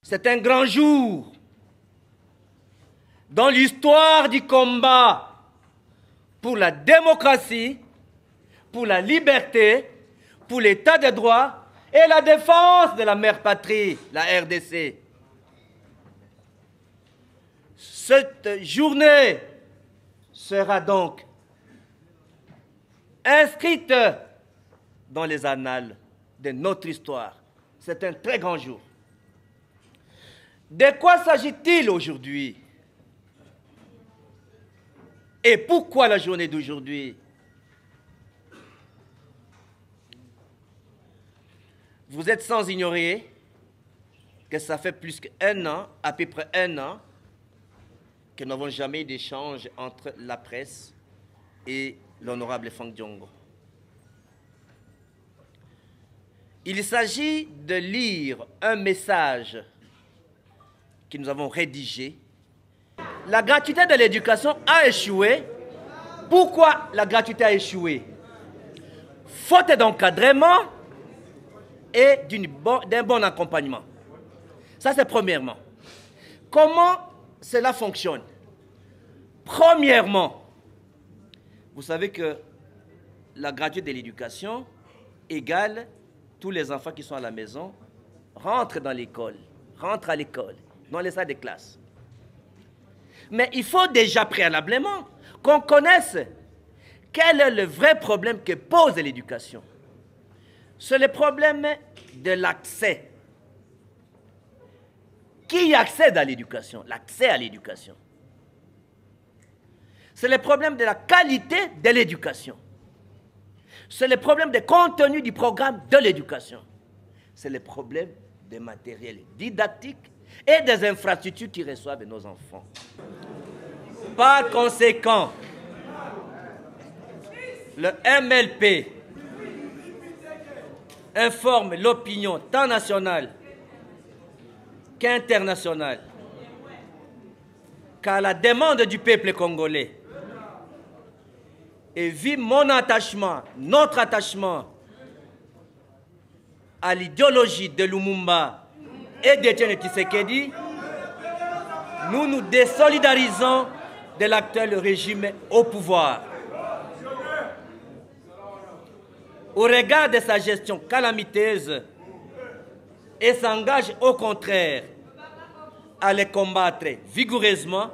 C'est un grand jour dans l'histoire du combat pour la démocratie, pour la liberté, pour l'état de droit et la défense de la mère patrie, la RDC. Cette journée sera donc inscrite dans les annales de notre histoire. C'est un très grand jour. De quoi s'agit-il aujourd'hui? Et pourquoi la journée d'aujourd'hui? Vous êtes sans ignorer que ça fait plus qu'un an, à peu près un an, que nous n'avons jamais eu d'échange entre la presse et l'honorable Fang Diongo. Il s'agit de lire un message que nous avons rédigé. La gratuité de l'éducation a échoué. Pourquoi la gratuité a échoué? Faute d'encadrement et d'un bon accompagnement. Ça, c'est premièrement. Comment cela fonctionne? Premièrement, vous savez que la gratuité de l'éducation égale tous les enfants qui sont à la maison rentrent dans l'école, rentrent à l'école, dans les salles de classe. Mais il faut déjà préalablement qu'on connaisse quel est le vrai problème que pose l'éducation. C'est le problème de l'accès. Qui accède à l'éducation? L'accès à l'éducation. C'est le problème de la qualité de l'éducation. C'est le problème des contenus du programme de l'éducation. C'est le problème des matériels didactiques et des infrastructures qui reçoivent nos enfants. Par conséquent, le MLP informe l'opinion tant nationale qu'internationale qu'à la demande du peuple congolais et vu mon attachement, notre attachement à l'idéologie de Lumumba et d'Étienne Tshisekedi, nous nous désolidarisons de l'actuel régime au pouvoir. Au regard de sa gestion calamiteuse, et s'engage au contraire à les combattre vigoureusement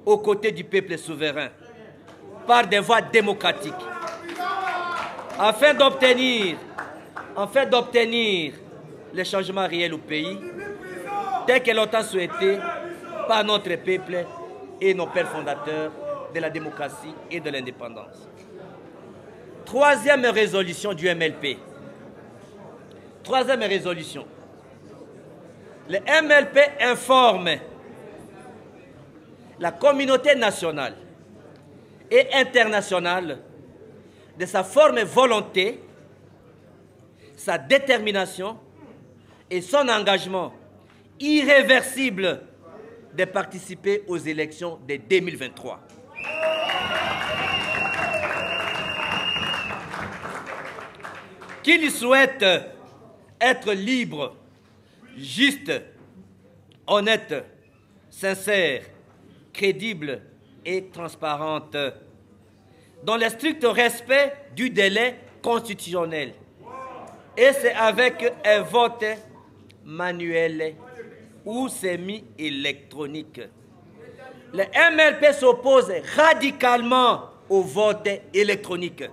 aux côtés du peuple souverain par des voies démocratiques afin d'obtenir les changements réels au pays tel que longtemps souhaité par notre peuple et nos pères fondateurs de la démocratie et de l'indépendance. Troisième résolution du MLP. Troisième résolution. Le MLP informe la communauté nationale et internationale de sa ferme volonté, sa détermination et son engagement irréversible de participer aux élections de 2023. Qu'il souhaite être libre, juste, honnête, sincère, crédible et transparente, dans le strict respect du délai constitutionnel. Et c'est avec un vote manuel ou semi-électronique. Le MLP s'oppose radicalement au vote électronique.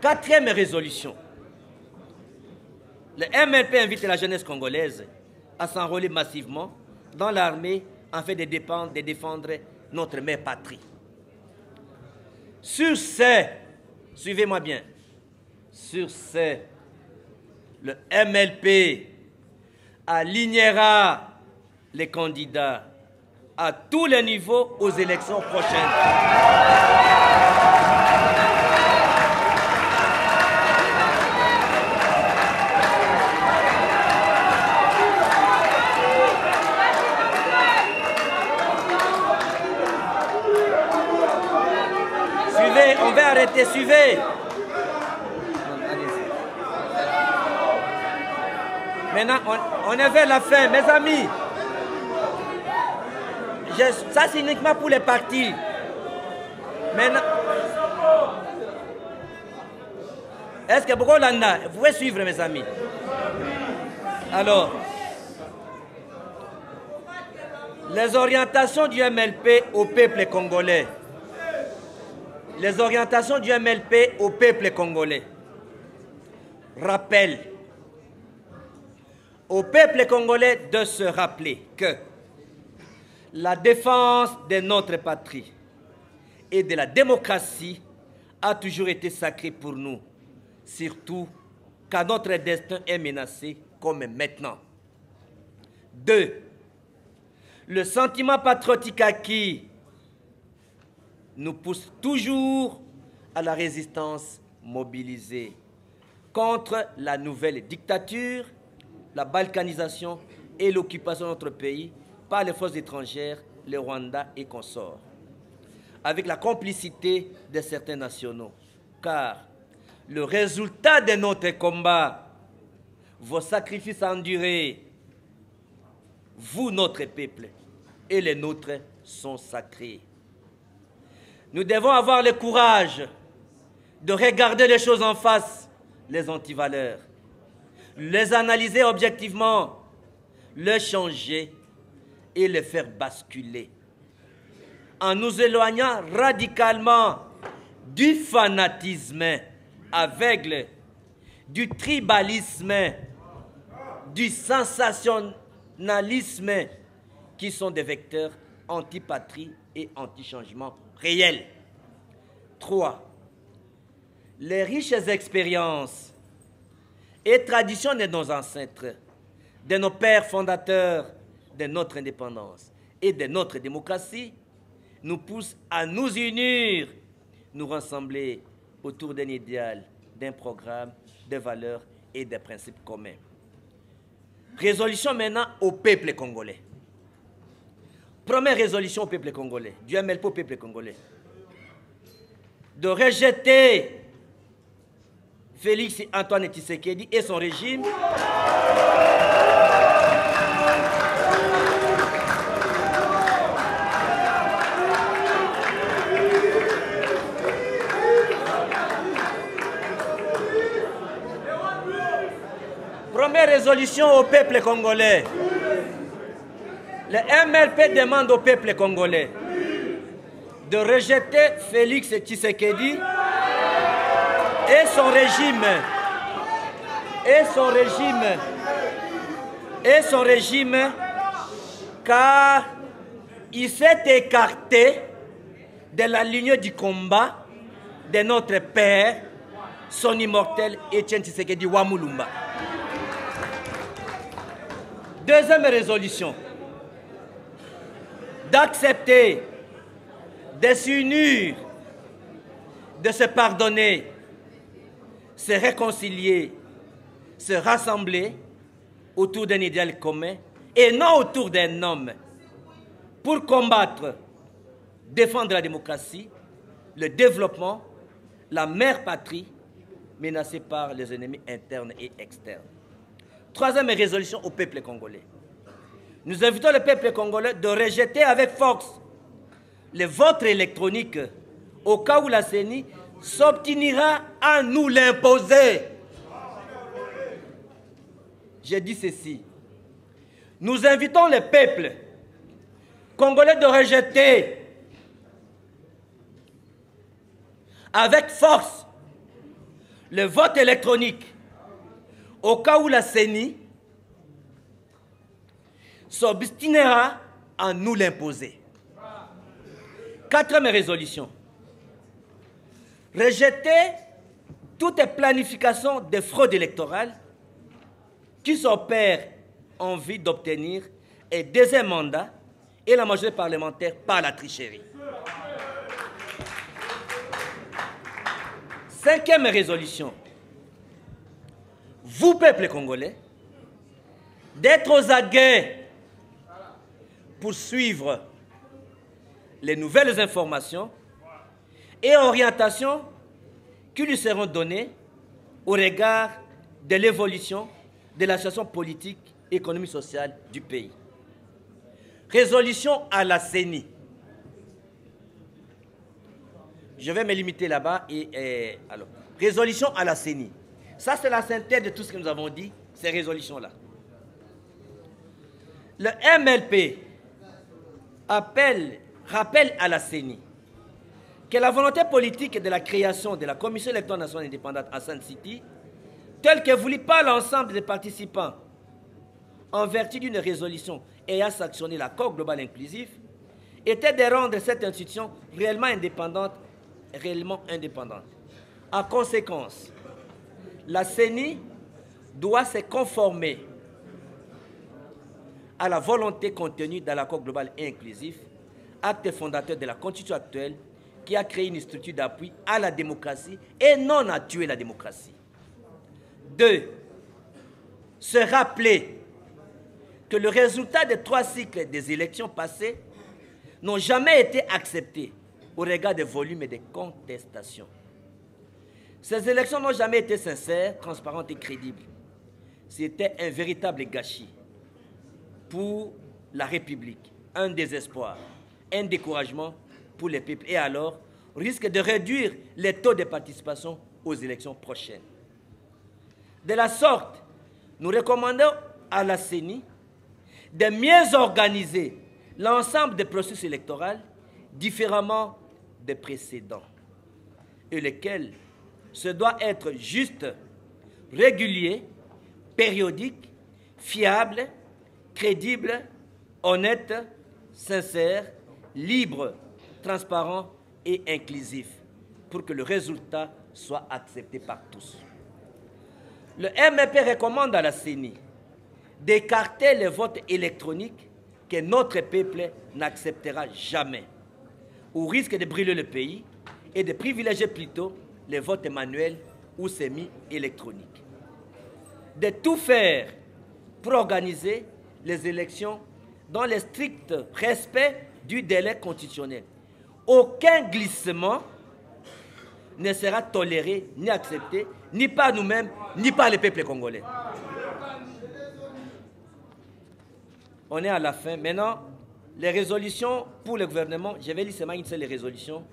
Quatrième résolution. Le MLP invite la jeunesse congolaise à s'enrôler massivement dans l'armée afin de défendre notre mère patrie. Sur ce, suivez-moi bien, sur ce, le MLP alignera les candidats à tous les niveaux aux élections prochaines. On va arrêter, suivez. Maintenant, on est vers la fin, mes amis. Ça, c'est uniquement pour les partis. Maintenant, est-ce que beaucoup l'en a? Vous pouvez suivre, mes amis. Alors, les orientations du MLP au peuple congolais. Les orientations du MLP au peuple congolais. Rappel au peuple congolais de se rappeler que la défense de notre patrie et de la démocratie a toujours été sacrée pour nous, surtout quand notre destin est menacé comme maintenant. 2. Le sentiment patriotique acquis nous pousse toujours à la résistance mobilisée contre la nouvelle dictature, la balkanisation et l'occupation de notre pays par les forces étrangères, le Rwanda et consorts, avec la complicité de certains nationaux. Car le résultat de notre combat, vos sacrifices endurés, vous, notre peuple, et les nôtres sont sacrés. Nous devons avoir le courage de regarder les choses en face, les antivaleurs, les analyser objectivement, les changer et les faire basculer, en nous éloignant radicalement du fanatisme aveugle, du tribalisme, du sensationnalisme, qui sont des vecteurs anti-patrie et anti-changement réel. 3. Les riches expériences et traditions de nos ancêtres, de nos pères fondateurs, de notre indépendance et de notre démocratie, nous poussent à nous unir, nous rassembler autour d'un idéal, d'un programme, de valeurs et de principes communs. Résolution maintenant au peuple congolais. Première résolution au peuple congolais, du MLP au peuple congolais. De rejeter Félix Antoine Tshisekedi et son régime. Première résolution au peuple congolais. Le MLP demande au peuple congolais de rejeter Félix Tshisekedi et son régime, car il s'est écarté de la ligne du combat de notre père, son immortel Etienne Tshisekedi Wamulumba. Deuxième résolution, d'accepter, de s'unir, de se pardonner, se réconcilier, se rassembler autour d'un idéal commun et non autour d'un homme pour combattre, défendre la démocratie, le développement, la mère patrie menacée par les ennemis internes et externes. Troisième résolution au peuple congolais. Nous invitons le peuple congolais de rejeter avec force le vote électronique au cas où la CENI s'obstinera à nous l'imposer. J'ai dit ceci. Nous invitons le peuple congolais de rejeter avec force le vote électronique au cas où la CENI s'obstinera à nous l'imposer. Quatrième résolution. Rejeter toute planification de fraude électorale qui s'opère en vue d'obtenir un deuxième mandat et la majorité parlementaire par la tricherie. Cinquième résolution. Vous, peuple congolais, d'être aux aguets pour suivre les nouvelles informations et orientations qui lui seront données au regard de l'évolution de la situation politique, économique, sociale du pays. Résolution à la CENI. Je vais me limiter là-bas. Alors, résolution à la CENI. Ça, c'est la synthèse de tout ce que nous avons dit, ces résolutions-là. Le MLP rappelle à la CENI que la volonté politique de la création de la Commission électorale nationale indépendante à Sun City, telle que voulue par l'ensemble des participants, en vertu d'une résolution ayant sanctionné l'accord global inclusif, était de rendre cette institution réellement indépendante. En conséquence, la CENI doit se conformer à la volonté contenue dans l'accord global et inclusif, acte fondateur de la Constitution actuelle, qui a créé une structure d'appui à la démocratie et non à tuer la démocratie. 2. Se rappeler que le résultat des 3 cycles des élections passées n'ont jamais été acceptés au regard des volumes et des contestations. Ces élections n'ont jamais été sincères, transparentes et crédibles. C'était un véritable gâchis pour la République, un désespoir, un découragement pour les peuples et alors risque de réduire les taux de participation aux élections prochaines. De la sorte, nous recommandons à la CENI de mieux organiser l'ensemble des processus électoraux différemment des précédents et lesquels se doit être juste, régulier, périodique, fiable, crédible, honnête, sincère, libre, transparent et inclusif pour que le résultat soit accepté par tous. Le MLP recommande à la CENI d'écarter les votes électroniques que notre peuple n'acceptera jamais, au risque de brûler le pays et de privilégier plutôt les votes manuels ou semi-électroniques. De tout faire pour organiser les élections dans le strict respect du délai constitutionnel. Aucun glissement ne sera toléré ni accepté, ni par nous-mêmes, ni par le peuple congolais. On est à la fin. Maintenant, les résolutions pour le gouvernement, je vais lire seulement une seule résolution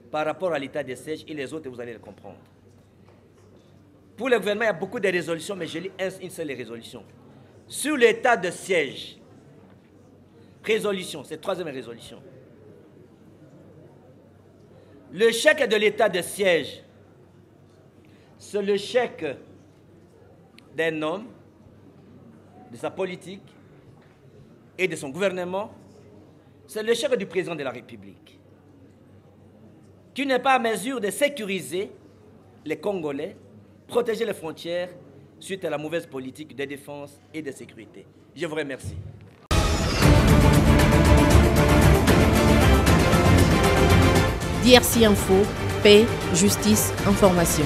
par rapport à l'état de siège et les autres, vous allez le comprendre. Pour le gouvernement, il y a beaucoup de résolutions, mais je lis une seule résolution. Sur l'état de siège, résolution, c'est la 3e résolution. Le chèque de l'état de siège, c'est le chèque d'un homme, de sa politique et de son gouvernement. C'est le chèque du président de la République, qui n'est pas à mesure de sécuriser les Congolais, protéger les frontières suite à la mauvaise politique de défense et de sécurité. Je vous remercie. DRC Info, paix, justice, information.